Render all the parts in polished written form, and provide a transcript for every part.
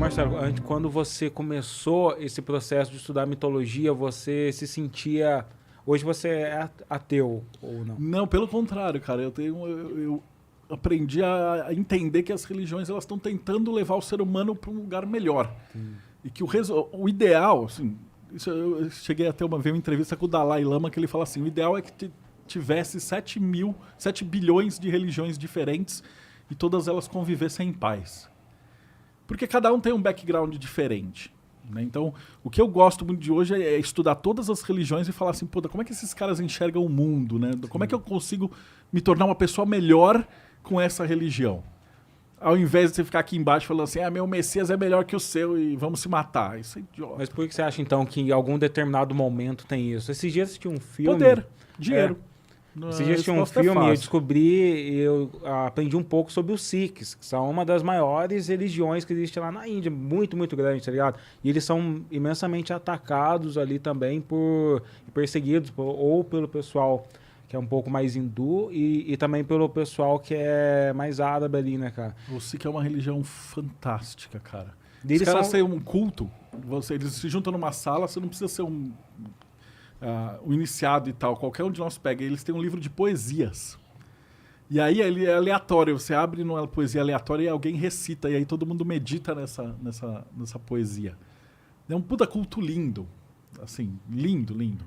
Marcelo, quando você começou esse processo de estudar mitologia, você se sentia... Hoje você é ateu ou não? Não, pelo contrário, cara. Eu aprendi a entender que as religiões elas estão tentando levar o ser humano para um lugar melhor. E que o ideal, assim, eu cheguei a ver uma entrevista com o Dalai Lama que ele fala assim, o ideal é que tivesse 7 bilhões de religiões diferentes e todas elas convivessem em paz. Porque cada um tem um background diferente. Né? Então, o que eu gosto muito de hoje é estudar todas as religiões e falar assim, pô, como é que esses caras enxergam o mundo? Né? Como é que eu consigo me tornar uma pessoa melhor com essa religião? Ao invés de você ficar aqui embaixo falando assim, meu Messias é melhor que o seu e vamos se matar. Isso é idiota. Mas por que você acha, então, que em algum determinado momento tem isso? Esses dias assisti um filme... Poder, dinheiro. Esses dias tinha um filme, eu descobri, eu aprendi um pouco sobre os Sikhs, que são uma das maiores religiões que existe lá na Índia, muito, muito grande, tá ligado? E eles são imensamente atacados ali também perseguidos, ou pelo pessoal que é um pouco mais hindu e também pelo pessoal que é mais árabe ali, né, cara? O Sikh é uma religião fantástica, cara. Os caras têm um culto, eles se juntam numa sala, você não precisa ser o iniciado e tal, qualquer um de nós pega. Eles têm um livro de poesias. E aí ele é aleatório, você abre numa poesia aleatória e alguém recita, e aí todo mundo medita nessa poesia. É um puta culto lindo. Assim, lindo, lindo.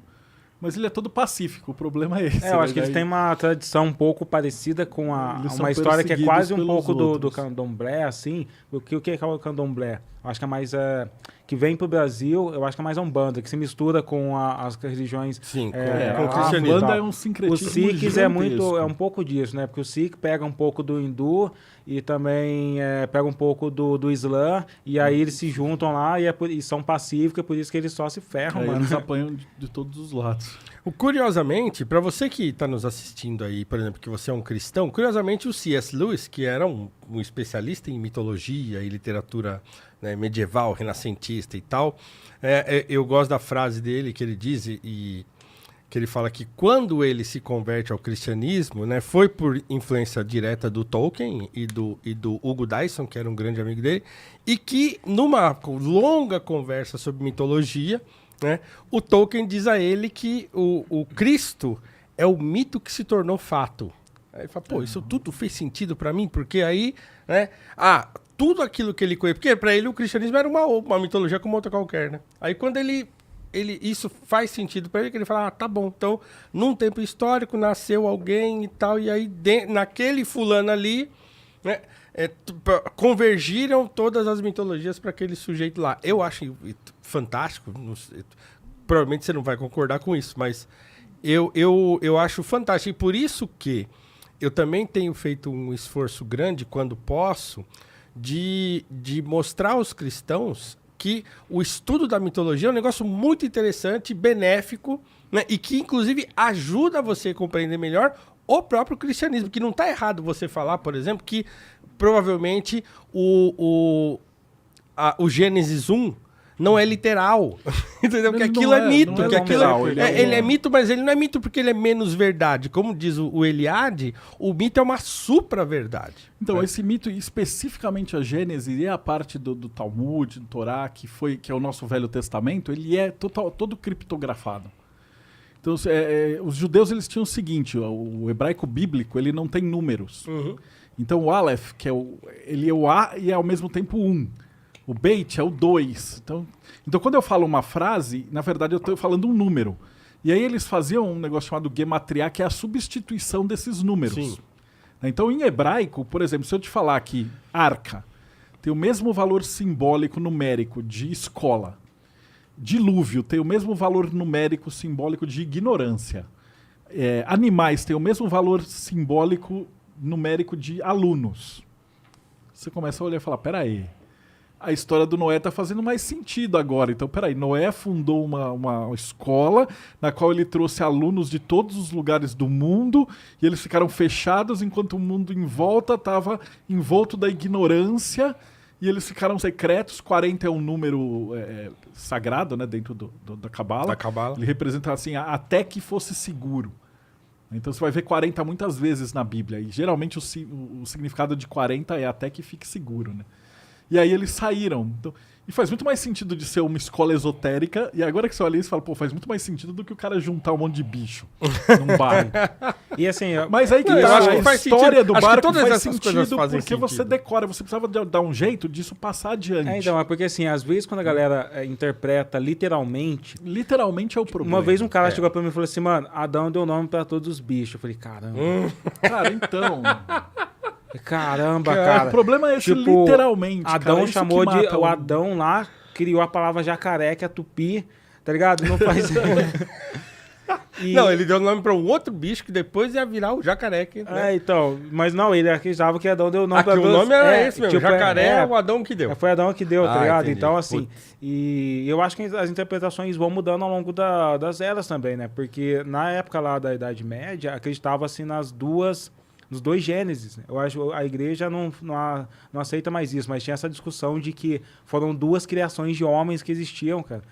Mas ele é todo pacífico, o problema é esse. Eu acho que eles têm uma tradição um pouco parecida com uma história que é quase um pouco do candomblé, assim. O que é o candomblé? Eu acho que é mais... que vem pro Brasil, eu acho que é mais a Umbanda, que se mistura com as religiões... Sim, com o cristianismo. A Umbanda é um sincretismo Os Sikhs é um pouco disso, né? Porque o Sikh pega um pouco do hindu e também pega um pouco do Islã, e aí eles se juntam lá e são pacíficos, é por isso que eles só se ferram, mano. Eles apanham de todos os lados. Curiosamente, para você que está nos assistindo aí, por exemplo, que você é um cristão, curiosamente o C.S. Lewis, que era um especialista em mitologia e literatura, né, medieval, renascentista e tal, eu gosto da frase dele que ele diz que ele fala que quando ele se converte ao cristianismo, né, foi por influência direta do Tolkien e do Hugo Dyson, que era um grande amigo dele, e que numa longa conversa sobre mitologia, né, o Tolkien diz a ele que o Cristo é o mito que se tornou fato. Aí ele fala, pô, isso tudo fez sentido para mim, porque aí, né, tudo aquilo que ele conhece, porque para ele o cristianismo era uma mitologia como outra qualquer, né? Aí quando ele isso faz sentido para ele, que ele fala, tá bom, então num tempo histórico nasceu alguém e tal, e aí naquele fulano ali, né, convergiram todas as mitologias para aquele sujeito lá. Eu acho fantástico, provavelmente você não vai concordar com isso, mas eu acho fantástico, e por isso que eu também tenho feito um esforço grande, quando posso, de mostrar aos cristãos que o estudo da mitologia é um negócio muito interessante, benéfico, né, e que, inclusive, ajuda você a compreender melhor o próprio cristianismo. Que não está errado você falar, por exemplo, que provavelmente o Gênesis 1 não é literal. Entendeu? Porque aquilo é mito. Não é literal, ele é mito, mas ele não é mito porque ele é menos verdade. Como diz o Eliade, o mito é uma supra-verdade. Então, esse mito, especificamente a Gênesis e a parte do Talmud, do Torá, que é o nosso Velho Testamento, ele é todo criptografado. Então, os judeus eles tinham o seguinte, o hebraico bíblico ele não tem números. Uhum. Então, o Aleph, ele é o A e é ao mesmo tempo o 1. O Beit é o 2. Então, quando eu falo uma frase, na verdade eu estou falando um número. E aí eles faziam um negócio chamado gematriá, que é a substituição desses números. Sim. Então, em hebraico, por exemplo, se eu te falar que arca tem o mesmo valor simbólico numérico de escola, dilúvio tem o mesmo valor numérico simbólico de ignorância, animais têm o mesmo valor simbólico numérico de alunos, você começa a olhar e falar, peraí, a história do Noé está fazendo mais sentido agora. Então, peraí, Noé fundou uma escola na qual ele trouxe alunos de todos os lugares do mundo e eles ficaram fechados enquanto o mundo em volta estava envolto da ignorância e eles ficaram secretos. 40 é um número sagrado, né, dentro da Cabala. Da Cabala. Ele representa assim, até que fosse seguro. Então você vai ver 40 muitas vezes na Bíblia e geralmente o significado de 40 é até que fique seguro, né? E aí eles saíram. Então, e faz muito mais sentido de ser uma escola esotérica. E agora que você olha isso, você fala, pô, faz muito mais sentido do que o cara juntar um monte de bicho num barco. E assim, Mas aí que eu tá, acho que a faz história sentido. do Acho que barco todas faz essas coisas sentido fazem porque você sentido. decora. Você precisava dar um jeito disso passar adiante. então, é porque assim, às vezes quando a galera interpreta literalmente. Literalmente é o problema. Uma vez um cara chegou pra mim e falou assim, mano, Adão deu nome pra todos os bichos. Eu falei, caramba. Cara, então... Caramba, cara. O problema é esse, Tipo, literalmente. Adão cara, isso chamou que de. mata O Adão lá criou a palavra jacaré, que é tupi, tá ligado? Não faz. E- Não, ele deu nome pra um outro bicho que depois ia virar o jacaré. Que, né? então. Mas não, ele acreditava que Adão deu nome Aqui o todos- nome era esse mesmo. tipo, Jacaré é o Adão que deu. Foi Adão que deu, tá Ah, ligado? entendi. Então, assim, Putz. e eu acho que as interpretações vão mudando ao longo das eras também, né? Porque na época lá da Idade Média, acreditava-se nos dois Gênesis, né? Eu acho que a igreja não aceita mais isso, mas tinha essa discussão de que foram duas criações de homens que existiam, cara.